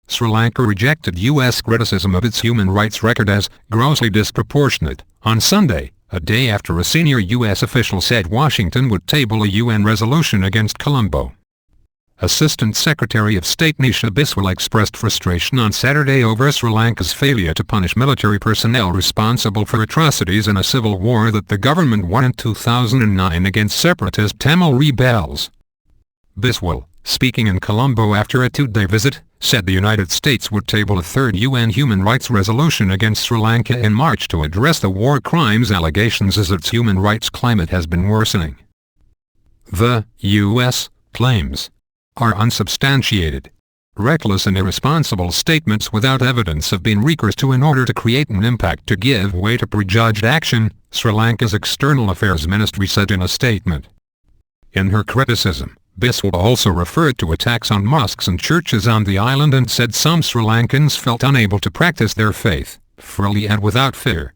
Sri Lanka rejected U.S. criticism of its human rights record as grossly disproportionate on Sunday, a day after a senior U.S. official said Washington would table a UN resolution against Colombo. Assistant Secretary of State Nisha Biswal expressed frustration on Saturday over Sri Lanka's failure to punish military personnel responsible for atrocities in a civil war that the government won in 2009 against separatist Tamil rebels. Biswal, speaking in Colombo after a two-day visit, said the United States would table a third UN human rights resolution against Sri Lanka in March to address the war crimes allegations as its human rights climate has been worsening. The U.S. claims are unsubstantiated. Reckless and irresponsible statements without evidence have been recourse to in order to create an impact to give way to prejudged action, Sri Lanka's External Affairs Ministry said in a statement. In her criticism, Biswal also referred to attacks on mosques and churches on the island and said some Sri Lankans felt unable to practice their faith freely and without fear.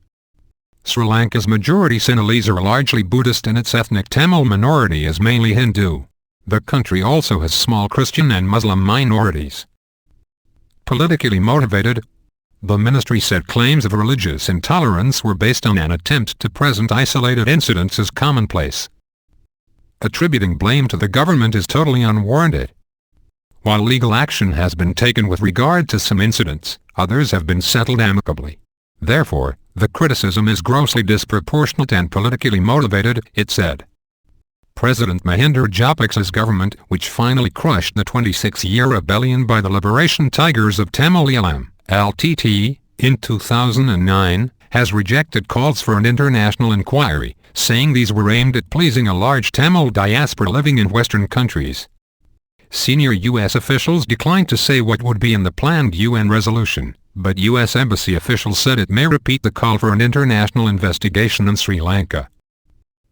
Sri Lanka's majority Sinhalese are largely Buddhist and its ethnic Tamil minority is mainly Hindu. The country also has small Christian and Muslim minorities. Politically motivated, the ministry said claims of religious intolerance were based on an attempt to present isolated incidents as commonplace. Attributing blame to the government is totally unwarranted. While legal action has been taken with regard to some incidents, others have been settled amicably. Therefore, the criticism is grossly disproportionate and politically motivated, it said. President Mahinda Rajapaksa's government, which finally crushed the 26-year rebellion by the Liberation Tigers of Tamil (LTT) in 2009, has rejected calls for an international inquiry, saying these were aimed at pleasing a large Tamil diaspora living in Western countries. Senior U.S. officials declined to say what would be in the planned UN resolution, but U.S. Embassy officials said it may repeat the call for an international investigation in Sri Lanka.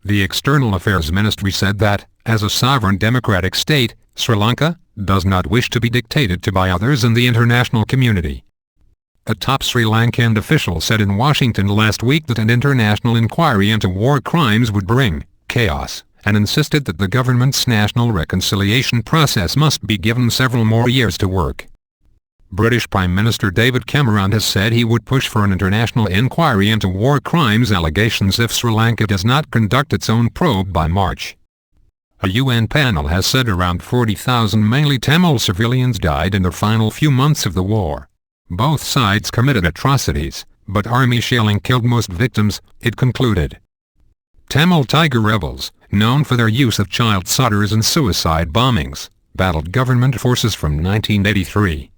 The External Affairs Ministry said that, as a sovereign democratic state, Sri Lanka does not wish to be dictated to by others in the international community. A top Sri Lankan official said in Washington last week that an international inquiry into war crimes would bring chaos, and insisted that the government's national reconciliation process must be given several more years to work. British Prime Minister David Cameron has said he would push for an international inquiry into war crimes allegations if Sri Lanka does not conduct its own probe by March. A UN panel has said around 40,000 mainly Tamil civilians died in the final few months of the war. Both sides committed atrocities, but army shelling killed most victims, it concluded. Tamil Tiger rebels, known for their use of child soldiers and suicide bombings, battled government forces from 1983.